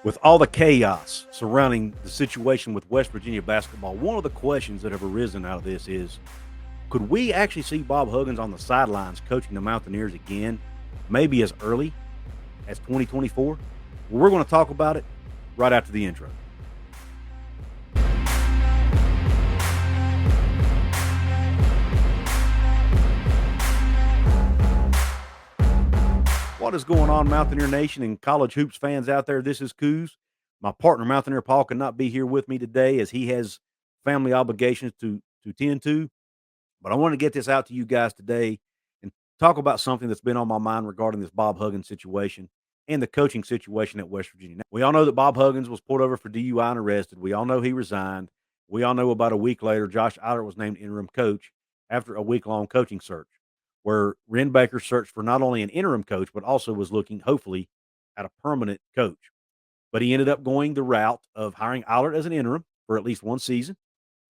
With all the chaos surrounding the situation with West Virginia basketball, one of the questions that have arisen out of this is, could we actually see Bob Huggins on the sidelines coaching the Mountaineers again, maybe as early as 2024? Well, we're going to talk about it right after the intro. What is going on, Mountaineer Nation and college hoops fans out there? This is Couz. My partner, Mountaineer Paul, cannot be here with me today as he has family obligations to tend to. But I want to get this out to you guys today and talk about something that's been on my mind regarding this Bob Huggins situation and the coaching situation at West Virginia. Now, we all know that Bob Huggins was pulled over for DUI and arrested. We all know he resigned. We all know about a week later, Josh Eilert was named interim coach after a week-long coaching search, where Wrem Baker searched for not only an interim coach, but also was looking, hopefully, at a permanent coach. But he ended up going the route of hiring Eilert as an interim for at least one season,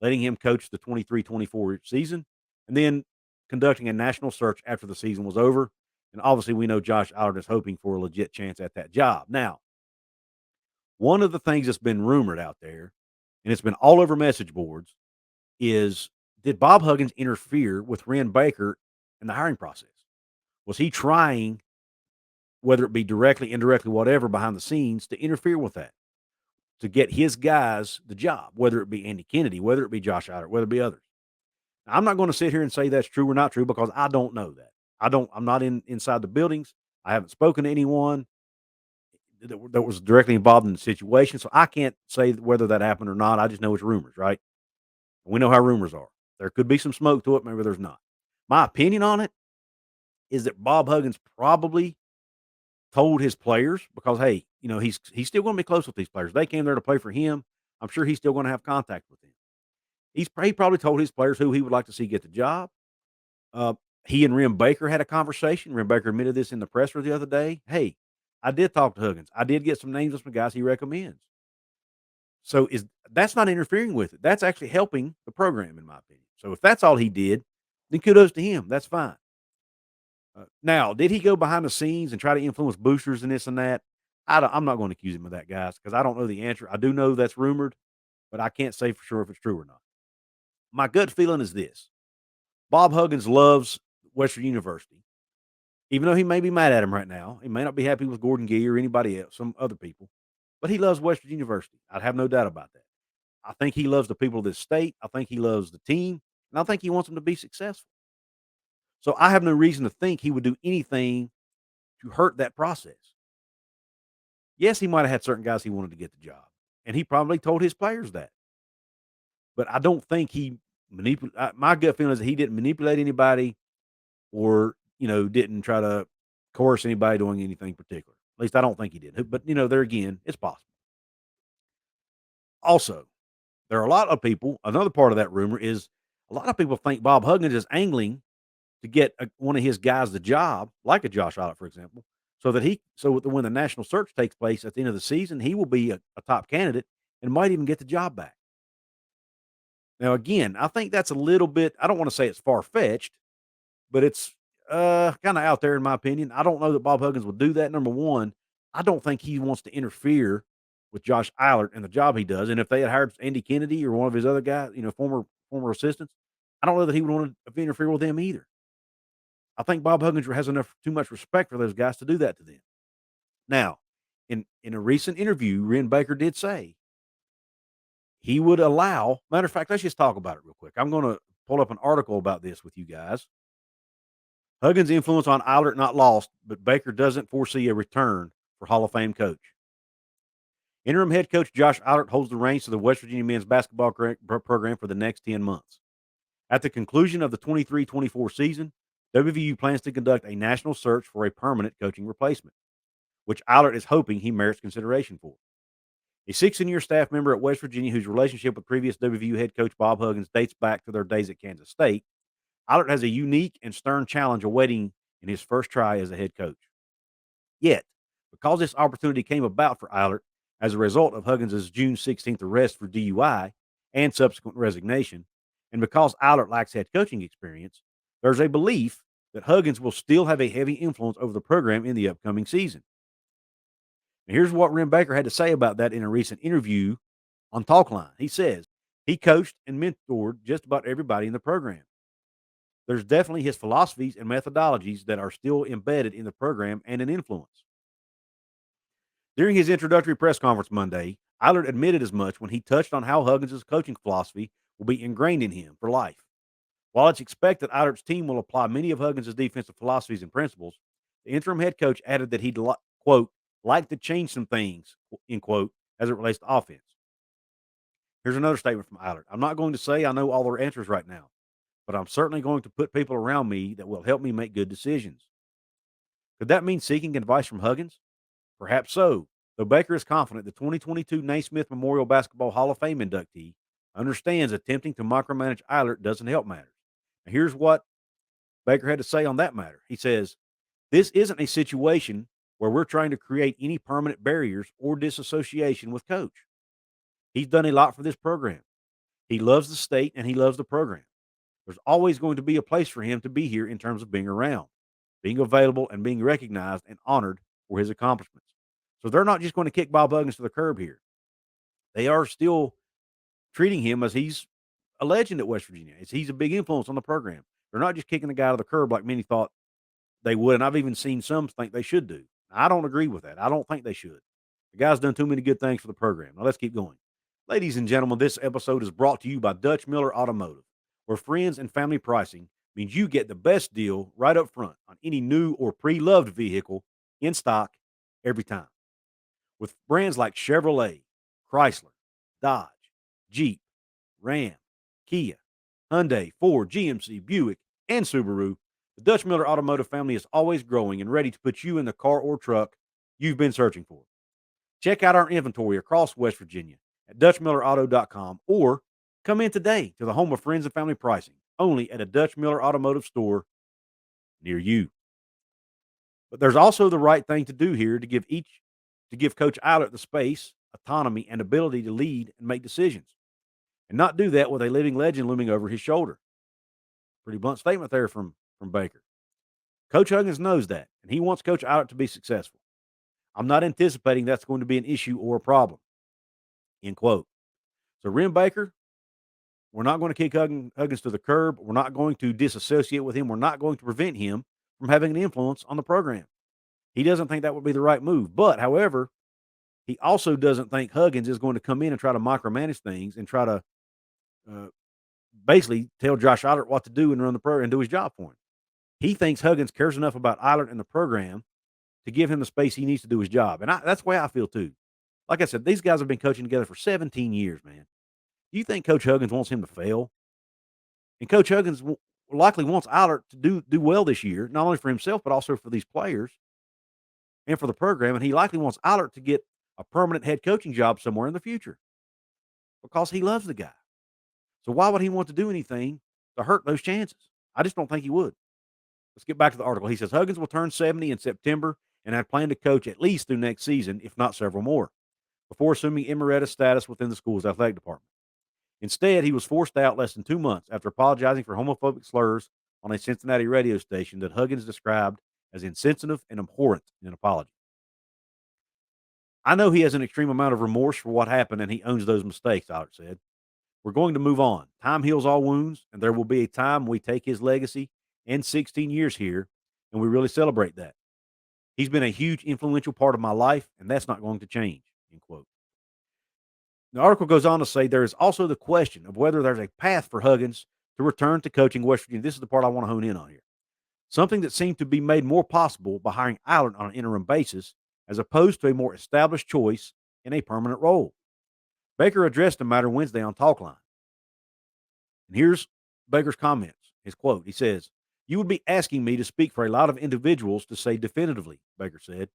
letting him coach the 23-24 season, and then conducting a national search after the season was over. And obviously, we know Josh Eilert is hoping for a legit chance at that job. Now, one of the things that's been rumored out there, and it's been all over message boards, is did Bob Huggins interfere with Wrem Baker in the hiring process? Was he trying, whether it be directly, indirectly, whatever, behind the scenes, to interfere with that, to get his guys the job, whether it be Andy Kennedy, whether it be Josh Eilert, whether it be others? Now, I'm not going to sit here and say that's true or not true because I don't know that. I'm not inside the buildings. I haven't spoken to anyone that was directly involved in the situation, so I can't say whether that happened or not. I just know it's rumors, right? We know how rumors are. There could be some smoke to it, maybe there's not. My opinion on it is that Bob Huggins probably told his players because, hey, he's still going to be close with these players. They came there to play for him. I'm sure he's still going to have contact with them. He probably told his players who he would like to see get the job. Uh, he and Wrem Baker had a conversation. Wrem Baker admitted this in the presser the other day. Hey, I did talk to Huggins. I did get some names of some guys he recommends. So that's not interfering with it. That's actually helping the program, in my opinion. So if that's all he did, then kudos to him. That's fine. Now, did he go behind the scenes and try to influence boosters and this and that? I'm not going to accuse him of that, guys, because I don't know the answer. I do know that's rumored, but I can't say for sure if it's true or not. My gut feeling is this: Bob Huggins loves West Virginia University, even though he may be mad at him right now. He may not be happy with Gordon Gee or anybody else, some other people, but he loves West Virginia University. I'd have no doubt about that. I think he loves the people of this state. I think he loves the team, and I think he wants them to be successful. So I have no reason to think he would do anything to hurt that process. Yes, he might have had certain guys he wanted to get the job, and he probably told his players that. But I don't think he manipulated. My gut feeling is that he didn't manipulate anybody, or didn't try to coerce anybody doing anything particular. At least I don't think he did. But there again, it's possible. Also, there are a lot of people. Another part of that rumor is a lot of people think Bob Huggins is angling to get one of his guys the job, like a Josh Eilert, for example, so that when the national search takes place at the end of the season, he will be a top candidate and might even get the job back. Now, again, I think that's a little bit. I don't want to say it's far fetched, but it's kind of out there in my opinion. I don't know that Bob Huggins would do that. Number one, I don't think he wants to interfere with Josh Eilert and the job he does. And if they had hired Andy Kennedy or one of his other guys, former assistants, I don't know that he would want to interfere with them either. I think Bob Huggins has too much respect for those guys to do that to them. Now, in a recent interview, Wrem Baker did say he would allow. Matter of fact, let's just talk about it real quick. I'm going to pull up an article about this with you guys. Huggins' influence on Eilert not lost, but Baker doesn't foresee a return for Hall of Fame coach. Interim head coach Josh Eilert holds the reins to the West Virginia men's basketball program for the next 10 months. At the conclusion of the 23-24 season, WVU plans to conduct a national search for a permanent coaching replacement, which Eilert is hoping he merits consideration for. A 16-year staff member at West Virginia whose relationship with previous WVU head coach Bob Huggins dates back to their days at Kansas State, Eilert has a unique and stern challenge awaiting in his first try as a head coach. Yet, because this opportunity came about for Eilert as a result of Huggins' June 16th arrest for DUI and subsequent resignation, and because Eilert lacks head coaching experience, there's a belief that Huggins will still have a heavy influence over the program in the upcoming season. And here's what Wrem Baker had to say about that in a recent interview on Talkline. He says he coached and mentored just about everybody in the program. There's definitely his philosophies and methodologies that are still embedded in the program and an influence. During his introductory press conference Monday, Eilert admitted as much when he touched on how Huggins' coaching philosophy will be ingrained in him for life. While it's expected Eilert's team will apply many of Huggins' defensive philosophies and principles, the interim head coach added that he'd, quote, like to change some things, end quote, as it relates to offense. Here's another statement from Eilert. I'm not going to say I know all their answers right now, but I'm certainly going to put people around me that will help me make good decisions. Could that mean seeking advice from Huggins? Perhaps so, though Baker is confident the 2022 Naismith Memorial Basketball Hall of Fame inductee understands attempting to micromanage Eilert doesn't help matters. Now, here's what Baker had to say on that matter. He says, this isn't a situation where we're trying to create any permanent barriers or disassociation with Coach. He's done a lot for this program. He loves the state and he loves the program. There's always going to be a place for him to be here in terms of being around, being available, and being recognized and honored for his accomplishments. So they're not just going to kick Bob Huggins to the curb here. They are still treating him as he's a legend at West Virginia. He's a big influence on the program. They're not just kicking the guy to the curb like many thought they would, and I've even seen some think they should do. I don't agree with that. I don't think they should. The guy's done too many good things for the program. Now let's keep going. Ladies and gentlemen, this episode is brought to you by Dutch Miller Automotive, where friends and family pricing means you get the best deal right up front on any new or pre-loved vehicle in stock every time. With brands like Chevrolet, Chrysler, Dodge, Jeep, Ram, Kia, Hyundai, Ford, GMC, Buick, and Subaru, the Dutch Miller Automotive family is always growing and ready to put you in the car or truck you've been searching for. Check out our inventory across West Virginia at DutchMillerAuto.com or come in today to the home of friends and family pricing, only at a Dutch Miller Automotive store near you. But there's also the right thing to do here to give Coach Eilert the space, autonomy, and ability to lead and make decisions, and not do that with a living legend looming over his shoulder. Pretty blunt statement there from Baker. Coach Huggins knows that, and he wants Coach Eilert to be successful. I'm not anticipating that's going to be an issue or a problem. End quote. So Wrem Baker, we're not going to kick Huggins to the curb. We're not going to disassociate with him. We're not going to prevent him from having an influence on the program. He doesn't think that would be the right move. But, however, he also doesn't think Huggins is going to come in and try to micromanage things and try to uh, basically tell Josh Eilert what to do and run the program and do his job for him. He thinks Huggins cares enough about Eilert and the program to give him the space he needs to do his job. And that's the way I feel too. Like I said, these guys have been coaching together for 17 years, man. Do you think Coach Huggins wants him to fail? And Coach Huggins likely wants Eilert to do well this year, not only for himself, but also for these players and for the program. And he likely wants Eilert to get a permanent head coaching job somewhere in the future because he loves the guy. So why would he want to do anything to hurt those chances? I just don't think he would. Let's get back to the article. He says Huggins will turn 70 in September and had planned to coach at least through next season, if not several more, before assuming emeritus status within the school's athletic department. Instead, he was forced out less than 2 months after apologizing for homophobic slurs on a Cincinnati radio station that Huggins described as insensitive and abhorrent in an apology. I know he has an extreme amount of remorse for what happened and he owns those mistakes, Eilert said. We're going to move on. Time heals all wounds, and there will be a time we take his legacy and 16 years here, and we really celebrate that. He's been a huge influential part of my life, and that's not going to change, end quote. The article goes on to say there is also the question of whether there's a path for Huggins to return to coaching West Virginia. This is the part I want to hone in on here. Something that seemed to be made more possible by hiring Eilert on an interim basis, as opposed to a more established choice in a permanent role. Baker addressed the matter Wednesday on Talkline. And here's Baker's comments, his quote. He says, "You would be asking me to speak for a lot of individuals to say definitively," Baker said.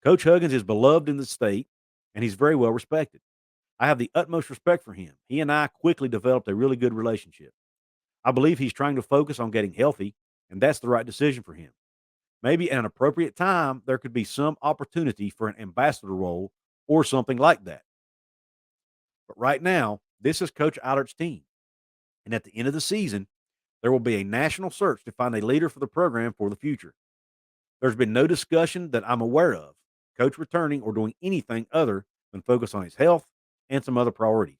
"Coach Huggins is beloved in the state, and he's very well respected. I have the utmost respect for him. He and I quickly developed a really good relationship. I believe he's trying to focus on getting healthy, and that's the right decision for him. Maybe at an appropriate time, there could be some opportunity for an ambassador role or something like that. But right now, this is Coach Eilert's team. And at the end of the season, there will be a national search to find a leader for the program for the future. There's been no discussion that I'm aware of. coach returning or doing anything other than focus on his health and some other priorities.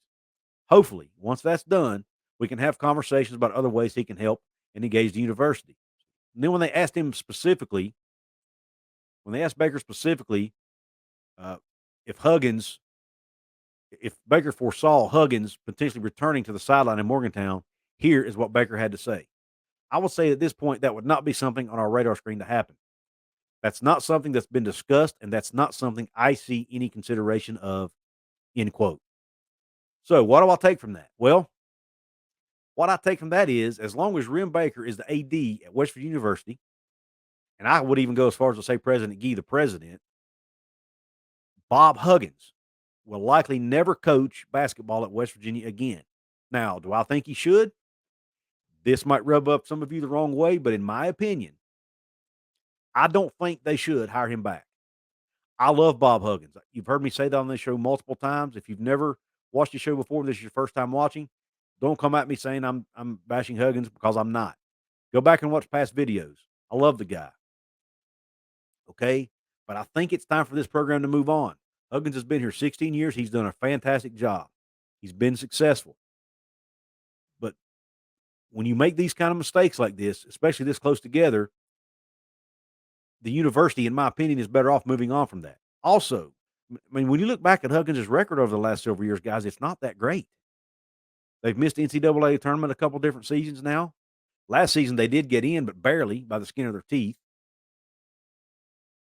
Hopefully, once that's done, we can have conversations about other ways he can help and engage the university. And then when they asked Baker specifically uh, if Huggins, if Baker foresaw Huggins potentially returning to the sideline in Morgantown, here is what Baker had to say. I will say at this point that would not be something on our radar screen to happen. That's not something that's been discussed, and that's not something I see any consideration of, end quote. So, what do I take from that? Well, what I take from that is as long as Wrem Baker is the AD at West Virginia University, and I would even go as far as to say President Gee, the president, Bob Huggins will likely never coach basketball at West Virginia again. Now, do I think he should? This might rub up some of you the wrong way, but in my opinion, I don't think they should hire him back. I love Bob Huggins. You've heard me say that on this show multiple times. If you've never watched the show before, this is your first time watching, don't come at me saying I'm bashing Huggins because I'm not. Go back and watch past videos. I love the guy. Okay. But I think it's time for this program to move on. Huggins has been here 16 years. He's done a fantastic job. He's been successful. But when you make these kind of mistakes like this, especially this close together, the university, in my opinion, is better off moving on from that. Also, I mean, when you look back at Huggins' record over the last several years, guys, it's not that great. They've missed the NCAA tournament a couple different seasons now. Last season, they did get in, but barely by the skin of their teeth.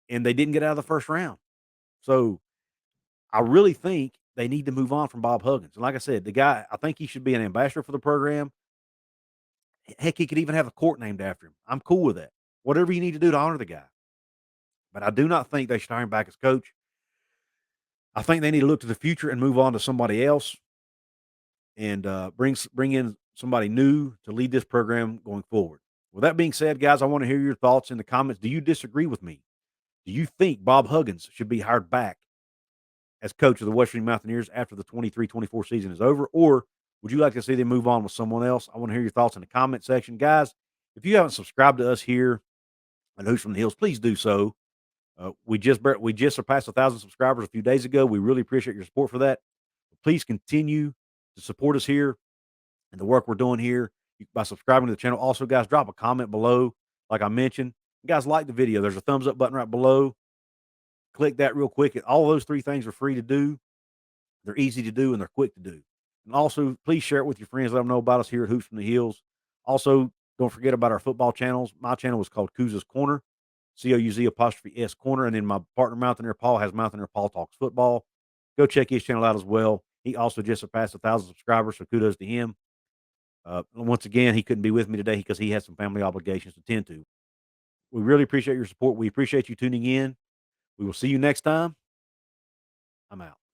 And they didn't get out of the first round. So I really think they need to move on from Bob Huggins. And like I said, the guy, I think he should be an ambassador for the program. Heck, he could even have a court named after him. I'm cool with that. Whatever you need to do to honor the guy. But I do not think they should hire him back as coach. I think they need to look to the future and move on to somebody else and bring in somebody new to lead this program going forward. With that being said, guys, I want to hear your thoughts in the comments. Do you disagree with me? Do you think Bob Huggins should be hired back as coach of the West Virginia Mountaineers after the 23-24 season is over? Or would you like to see them move on with someone else? I want to hear your thoughts in the comment section. Guys, if you haven't subscribed to us here at Who's from the Hills, please do so. We just surpassed 1,000 subscribers a few days ago. We really appreciate your support for that. Please continue to support us here and the work we're doing here by subscribing to the channel. Also, guys, drop a comment below, like I mentioned. You guys like the video? There's a thumbs up button right below. Click that real quick. All those three things are free to do. They're easy to do and they're quick to do. And also, please share it with your friends. Let them know about us here at Hoops from the Hills. Also, don't forget about our football channels. My channel is called Couz's Corner. COUZ' Corner. And then my partner, Mountaineer Paul, has Mountaineer Paul Talks Football. Go check his channel out as well. He also just surpassed 1,000 subscribers, so kudos to him. Once again, he couldn't be with me today because he has some family obligations to tend to. We really appreciate your support. We appreciate you tuning in. We will see you next time. I'm out.